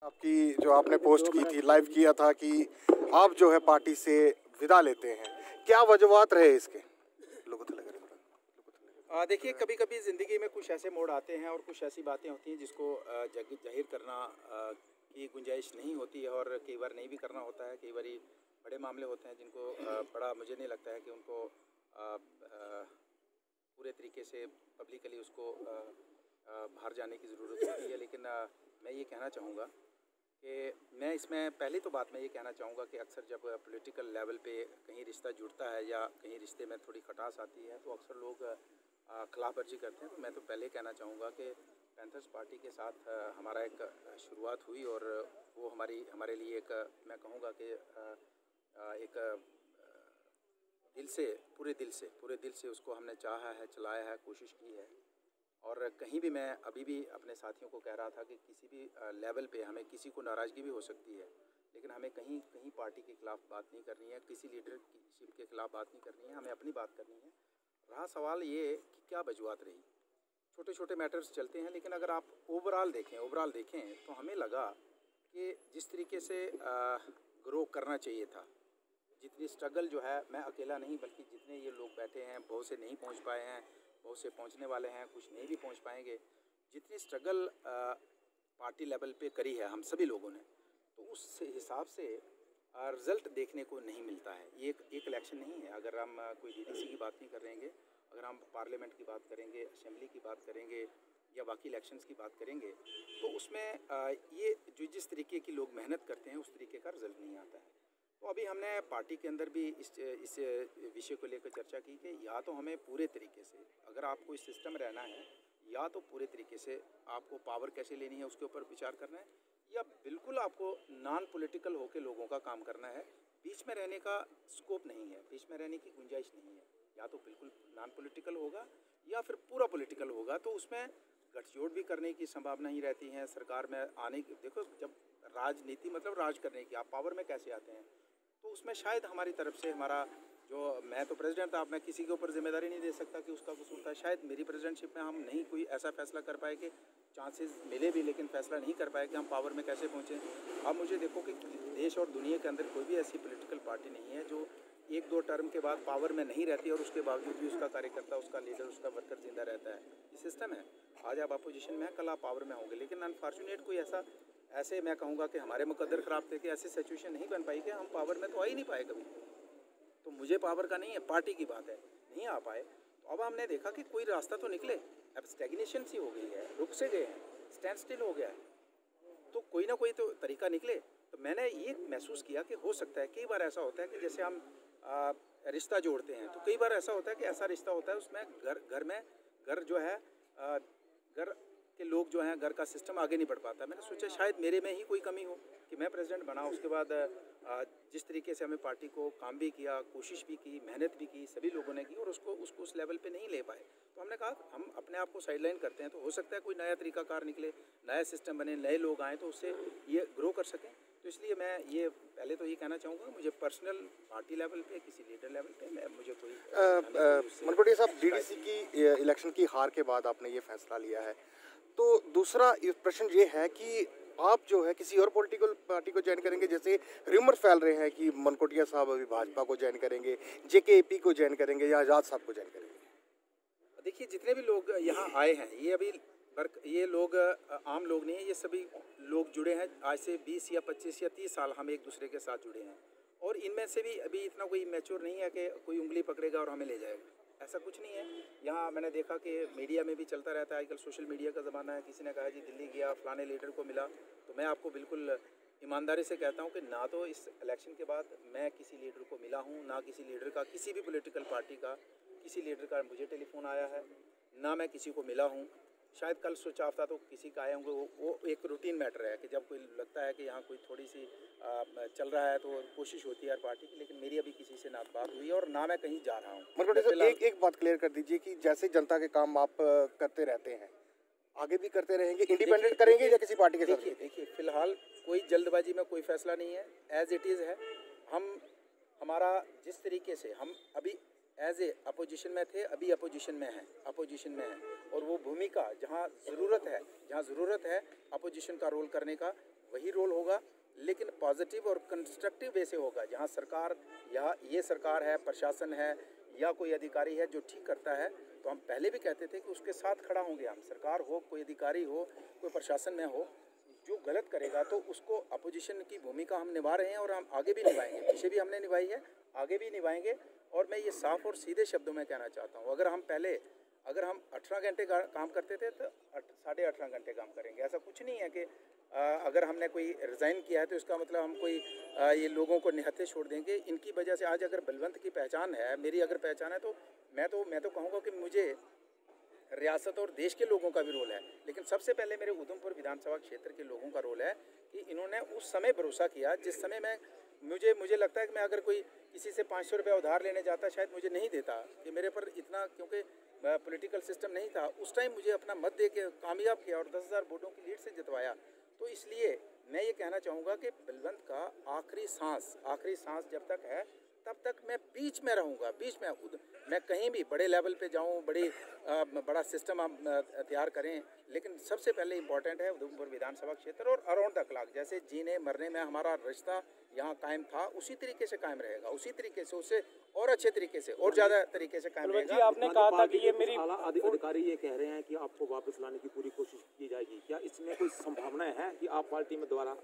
आपकी जो आपने पोस्ट की थी, लाइव किया था कि आप जो है पार्टी से विदा लेते हैं, क्या वजूहात रहे इसके? देखिए, कभी कभी ज़िंदगी में कुछ ऐसे मोड़ आते हैं और कुछ ऐसी बातें होती हैं जिसको जाहिर करना की गुंजाइश नहीं होती है, और कई बार नहीं भी करना होता है। कई बार बड़े मामले होते हैं जिनको बड़ा मुझे नहीं लगता है कि उनको पूरे तरीके से पब्लिकली उसको बाहर जाने की ज़रूरत होती है। लेकिन मैं ये कहना चाहूँगा कि मैं इसमें पहली तो बात मैं ये कहना चाहूँगा कि अक्सर जब पॉलिटिकल लेवल पे कहीं रिश्ता जुड़ता है या कहीं रिश्ते में थोड़ी खटास आती है तो अक्सर लोग खिलाफ वर्जी करते हैं। तो मैं तो पहले कहना चाहूँगा कि पैंथर्स पार्टी के साथ हमारा एक शुरुआत हुई, और वो हमारे लिए एक मैं कहूँगा कि एक पूरे दिल से उसको हमने चाहा है, चलाया है, कोशिश की है। और कहीं भी मैं अभी भी अपने साथियों को कह रहा था कि किसी भी लेवल पे हमें किसी को नाराज़गी भी हो सकती है, लेकिन हमें कहीं कहीं पार्टी के खिलाफ बात नहीं करनी है, किसी लीडरशिप के खिलाफ बात नहीं करनी है, हमें अपनी बात करनी है। रहा सवाल ये कि क्या वजूहत रही, छोटे छोटे मैटर्स चलते हैं, लेकिन अगर आप ओवरऑल देखें तो हमें लगा कि जिस तरीके से ग्रो करना चाहिए था, जितनी स्ट्रगल जो है, मैं अकेला नहीं बल्कि जितने ये लोग बैठे हैं, बहुत से नहीं पहुंच पाए हैं, बहुत से पहुंचने वाले हैं, कुछ नहीं भी पहुंच पाएंगे। जितनी स्ट्रगल पार्टी लेवल पे करी है हम सभी लोगों ने, तो उस हिसाब से रिज़ल्ट देखने को नहीं मिलता है। ये एक इलेक्शन नहीं है। अगर हम कोई डीडीसी की बात नहीं करेंगे, अगर हम पार्लियामेंट की बात करेंगे, असेंबली की बात करेंगे या बाकी इलेक्शंस की बात करेंगे, तो उसमें ये जो जिस तरीके की लोग मेहनत करते हैं उस तरीके का रिज़ल्ट नहीं आता है। तो अभी हमने पार्टी के अंदर भी इस विषय को लेकर चर्चा की कि या तो हमें पूरे तरीके से, अगर आपको इस सिस्टम रहना है, या तो पूरे तरीके से आपको पावर कैसे लेनी है उसके ऊपर विचार करना है, या बिल्कुल आपको नॉन पॉलिटिकल होकर लोगों का काम करना है। बीच में रहने का स्कोप नहीं है, बीच में रहने की गुंजाइश नहीं है। या तो बिल्कुल नॉन पॉलिटिकल होगा या फिर पूरा पॉलिटिकल होगा, तो उसमें गठजोड़ भी करने की संभावना ही रहती है। सरकार में आने की, देखो, जब राजनीति मतलब राज करने की, आप पावर में कैसे आते हैं, तो उसमें शायद हमारी तरफ से हमारा जो, मैं तो प्रेसिडेंट था, मैं किसी के ऊपर जिम्मेदारी नहीं दे सकता कि उसका कसूर था। शायद मेरी प्रेसिडेंटशिप में हम नहीं कोई ऐसा फैसला कर पाए कि चांसेस मिले भी, लेकिन फैसला नहीं कर पाए कि हम पावर में कैसे पहुँचें। अब मुझे देखो कि देश और दुनिया के अंदर कोई भी ऐसी पॉलिटिकल पार्टी नहीं है जो 1-2 टर्म के बाद पावर में नहीं रहती और उसके बावजूद भी उसका कार्यकर्ता, उसका लीडर, उसका वर्कर जिंदा रहता है। ये सिस्टम है। आज आप अपोजिशन में हैं, कल आप पावर में होंगे। लेकिन अनफॉर्चुनेट कोई ऐसे मैं कहूँगा कि हमारे मुकद्दर ख़राब थे कि ऐसी सिचुएशन नहीं बन पाई कि हम पावर में तो आ ही नहीं पाए कभी। तो मुझे पावर का नहीं है, पार्टी की बात है, नहीं आ पाए। तो अब हमने देखा कि कोई रास्ता तो निकले। अब स्टैग्नेशन सी हो गई है, रुक से गए हैं, स्टैंड स्टिल हो गया है, तो कोई ना कोई तो तरीका निकले। तो मैंने ये महसूस किया कि हो सकता है, कई बार ऐसा होता है कि जैसे हम रिश्ता जोड़ते हैं, तो कई बार ऐसा होता है कि ऐसा रिश्ता होता है उसमें घर जो है, घर के लोग जो हैं, घर का सिस्टम आगे नहीं बढ़ पाता। मैंने सोचा शायद मेरे में ही कोई कमी हो कि मैं प्रेसिडेंट बना, उसके बाद जिस तरीके से हमें पार्टी को काम भी किया, कोशिश भी की, मेहनत भी की, सभी लोगों ने की, और उसको उस लेवल पे नहीं ले पाए। तो हमने कहा हम अपने आप को साइडलाइन करते हैं, तो हो सकता है कोई नया तरीकाकार निकले, नया सिस्टम बने, नए लोग आएँ तो उससे ये ग्रो कर सकें। तो इसलिए मैं ये पहले तो ये कहना चाहूँगा, मुझे पर्सनल पार्टी लेवल पे, किसी लीडर लेवल पे मुझे कोई मनकोटिया साहब, डीडीसी की इलेक्शन की हार के बाद आपने ये फैसला लिया है, तो दूसरा प्रश्न ये है कि आप जो है किसी और पॉलिटिकल पार्टी को ज्वाइन करेंगे? जैसे र्यूमर फैल रहे हैं कि मनकोटिया साहब अभी भाजपा को ज्वाइन करेंगे, जेकेएपी को ज्वाइन करेंगे या आज़ाद साहब को ज्वाइन करेंगे। देखिए, जितने भी लोग यहाँ आए हैं, ये लोग आम लोग नहीं है, ये सभी लोग जुड़े हैं। आज से 20 या 25 या 30 साल हम एक दूसरे के साथ जुड़े हैं, और इनमें से भी अभी इतना कोई मैच्योर नहीं है कि कोई उंगली पकड़ेगा और हमें ले जाएगा। ऐसा कुछ नहीं है। यहाँ मैंने देखा कि मीडिया में भी चलता रहता है, आजकल सोशल मीडिया का ज़माना है। किसी ने कहा जी दिल्ली गया, फलाने लीडर को मिला, तो मैं आपको बिल्कुल ईमानदारी से कहता हूँ कि ना तो इस इलेक्शन के बाद मैं किसी लीडर को मिला हूँ, ना किसी लीडर का, किसी भी पॉलिटिकल पार्टी का किसी लीडर का मुझे टेलीफोन आया है, ना मैं किसी को मिला हूँ। शायद कल स्विच ऑफ था तो किसी का आए होंगे, वो एक रूटीन मैटर है कि जब कोई लगता है कि यहाँ कोई थोड़ी सी चल रहा है तो कोशिश होती है हर पार्टी की। लेकिन मेरी अभी किसी से ना बात हुई और ना मैं कहीं जा रहा हूँ। मतलब एक बात क्लियर कर दीजिए कि जैसे जनता के काम आप करते रहते हैं, आगे भी करते रहेंगे, इंडिपेंडेंट करेंगे या किसी पार्टी के साथ? देखिए फिलहाल कोई जल्दबाजी में कोई फैसला नहीं है, एज इट इज़ है। हमारा जिस तरीके से हम अभी एज ए अपोजिशन में थे, अभी अपोजिशन में हैं, और वो भूमिका जहाँ ज़रूरत है अपोजिशन का रोल करने का, वही रोल होगा, लेकिन पॉजिटिव और कंस्ट्रक्टिव वे से होगा। जहाँ सरकार या ये सरकार है, प्रशासन है या कोई अधिकारी है जो ठीक करता है, तो हम पहले भी कहते थे कि उसके साथ खड़ा होंगे हम। सरकार हो, कोई अधिकारी हो, कोई प्रशासन में हो, जो गलत करेगा तो उसको अपोजिशन की भूमिका हम निभा रहे हैं और हम आगे भी निभाएंगे। पीछे भी हमने निभाई है, आगे भी निभाएंगे। और मैं ये साफ और सीधे शब्दों में कहना चाहता हूँ, अगर हम 18 घंटे काम करते थे तो 18.5 घंटे काम करेंगे। ऐसा कुछ नहीं है कि अगर हमने कोई रिज़ाइन किया है तो इसका मतलब हम कोई ये लोगों को निहत्थे छोड़ देंगे। इनकी वजह से आज अगर बलवंत की पहचान है, मेरी अगर पहचान है, तो मैं तो कहूँगा कि मुझे रियासत और देश के लोगों का भी रोल है, लेकिन सबसे पहले मेरे उधमपुर विधानसभा क्षेत्र के लोगों का रोल है कि इन्होंने उस समय भरोसा किया जिस समय मुझे लगता है कि मैं अगर कोई किसी से 500 रुपया उधार लेने जाता शायद मुझे नहीं देता, कि मेरे पर इतना, क्योंकि पॉलिटिकल सिस्टम नहीं था उस टाइम, मुझे अपना मत दे के कामयाब किया और 10,000 वोटों की लीड से जितवाया। तो इसलिए मैं ये कहना चाहूँगा कि बलवंत का आखिरी सांस जब तक है तब तक मैं बीच में रहूँगा। मैं कहीं भी बड़े लेवल पे जाऊँ, बड़ा सिस्टम हम तैयार करें, लेकिन सबसे पहले इम्पॉर्टेंट है उधमपुर विधानसभा क्षेत्र और अराउंड द क्लॉक। जैसे जीने मरने में हमारा रिश्ता यहाँ कायम था, उसी तरीके से कायम रहेगा, उसी तरीके से, उससे और अच्छे तरीके से और ज़्यादा तरीके से कायम रहेगा। जी, आपने कहा था कि ये मेरी अधिकारी ये कह रहे हैं कि आपको वापस लाने की पूरी कोशिश की जाएगी, क्या इसमें कोई संभावना है कि आप पार्टी में दोबारा?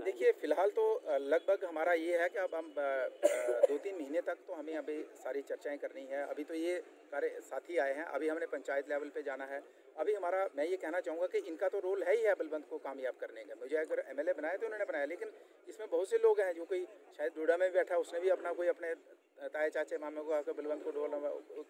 देखिए, फ़िलहाल तो लगभग हमारा ये है कि अब हम 2-3 महीने तक तो हमें अभी सारी चर्चाएं करनी है। अभी तो ये सारे साथी आए हैं, अभी हमने पंचायत लेवल पे जाना है। अभी मैं ये कहना चाहूँगा कि इनका तो रोल है ही है बलवंत को कामयाब करने का। मुझे अगर MLA बनाया तो उन्होंने बनाया, लेकिन इसमें बहुत से लोग हैं जो कोई शायद डोडा में भी बैठा, उसने भी अपने ताए चाचे मामे को आकर बलवंत को डोला,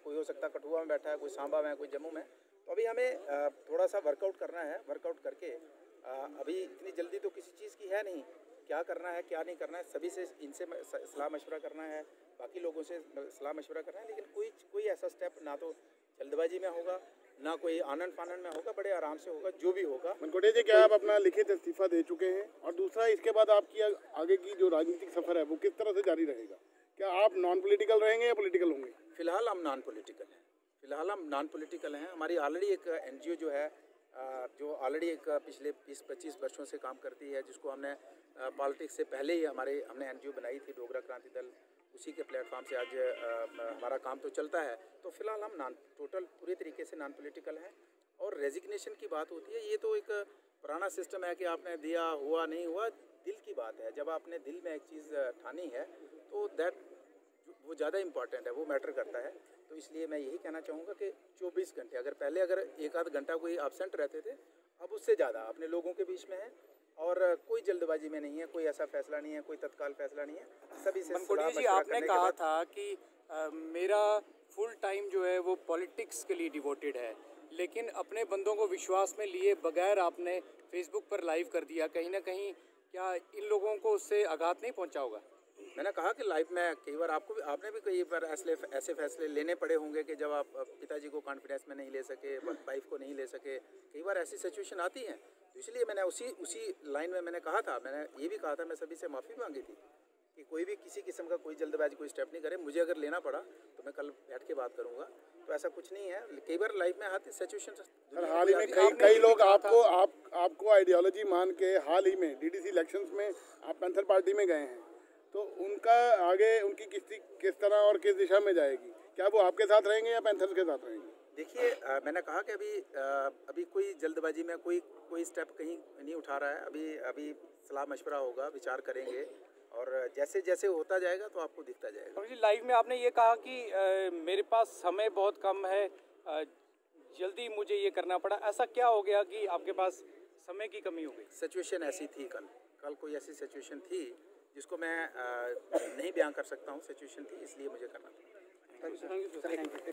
कोई हो सकता कठुआ में बैठा है, कोई सांबा में, कोई जम्मू में। तो अभी हमें थोड़ा सा वर्कआउट करना है। वर्कआउट करके अभी इतनी जल्दी तो किसी चीज़ की है नहीं, क्या करना है क्या नहीं करना है, सभी से इनसे सलाह मशवरा करना है, बाकी लोगों से सलाह मशवरा करना है। लेकिन कोई ऐसा स्टेप ना तो जल्दबाजी में होगा, ना कोई आनंद फानन में होगा, बड़े आराम से होगा जो भी होगा। मनकोटिया जी, क्या आप अपना लिखित इस्तीफा दे चुके हैं? और दूसरा, इसके बाद आपकी आगे की जो राजनीतिक सफर है वो किस तरह से जारी रहेगा? क्या आप नॉन पॉलिटिकल रहेंगे या पॉलिटिकल होंगे? फिलहाल हम नॉन पॉलिटिकल हैं। हमारी ऑलरेडी एक NGO जो है, जो ऑलरेडी एक पिछले 20-25 वर्षों से काम करती है, जिसको हमने पॉलिटिक्स से पहले ही हमने NGO बनाई थी, डोगरा क्रांति दल, उसी के प्लेटफॉर्म से आज हमारा काम तो चलता है। तो फिलहाल हम पूरी तरीके से नॉन पॉलिटिकल हैं। और रेजिग्नेशन की बात होती है, ये तो एक पुराना सिस्टम है कि आपने दिया, हुआ नहीं हुआ, दिल की बात है। जब आपने दिल में एक चीज़ ठानी है तो वो ज़्यादा इम्पॉर्टेंट है, वो मैटर करता है। तो इसलिए मैं यही कहना चाहूँगा कि 24 घंटे, अगर 1 आध घंटा कोई एब्सेंट रहते थे, अब उससे ज़्यादा अपने लोगों के बीच में है और कोई जल्दबाजी में नहीं है, कोई ऐसा फैसला नहीं है, कोई तत्काल फैसला नहीं है, सभी से मनकोटिया जी, आपने कहा था कि मेरा फुल टाइम जो है वो पॉलिटिक्स के लिए डिवोटेड है, लेकिन अपने बंदों को विश्वास में लिए बगैर आपने फेसबुक पर लाइव कर दिया। कहीं ना कहीं क्या इन लोगों को उससे आघात नहीं पहुंचा होगा? मैंने कहा कि लाइफ में कई बार आपने भी कई बार ऐसे फैसले लेने पड़े होंगे कि जब आप पिताजी को कॉन्फिडेंस में नहीं ले सके, वाइफ को नहीं ले सके, कई बार ऐसी सिचुएशन आती हैं। तो इसलिए मैंने उसी लाइन में मैंने कहा था, मैंने ये भी कहा था, मैं सभी से माफ़ी मांगी थी कि कोई भी किसी किस्म का कोई जल्दबाजी, कोई स्टेप नहीं करे। मुझे अगर लेना पड़ा तो मैं कल बैठ के बात करूँगा। तो ऐसा कुछ नहीं है, कई बार लाइफ में आती सिचुएशन। हाल ही में कई लोग आपको आइडियोलॉजी मान के हाल ही में DDC इलेक्शंस में आप पैंथर पार्टी में गए हैं, तो उनका आगे उनकी किस तरह और किस दिशा में जाएगी? क्या वो आपके साथ रहेंगे या पैंथर्स के साथ रहेंगे? देखिए, मैंने कहा कि अभी कोई जल्दबाजी में कोई स्टेप कहीं नहीं उठा रहा है। अभी सलाह मशवरा होगा, विचार करेंगे और जैसे जैसे होता जाएगा तो आपको दिखता जाएगा। जी, लाइव में आपने ये कहा कि मेरे पास समय बहुत कम है, जल्दी मुझे ये करना पड़ा। ऐसा क्या हो गया कि आपके पास समय की कमी हो गई? सिचुएशन ऐसी थी, कल कोई ऐसी सिचुएशन थी जिसको मैं नहीं बयां कर सकता हूँ। सिचुएशन थी, इसलिए मुझे करना पड़ा।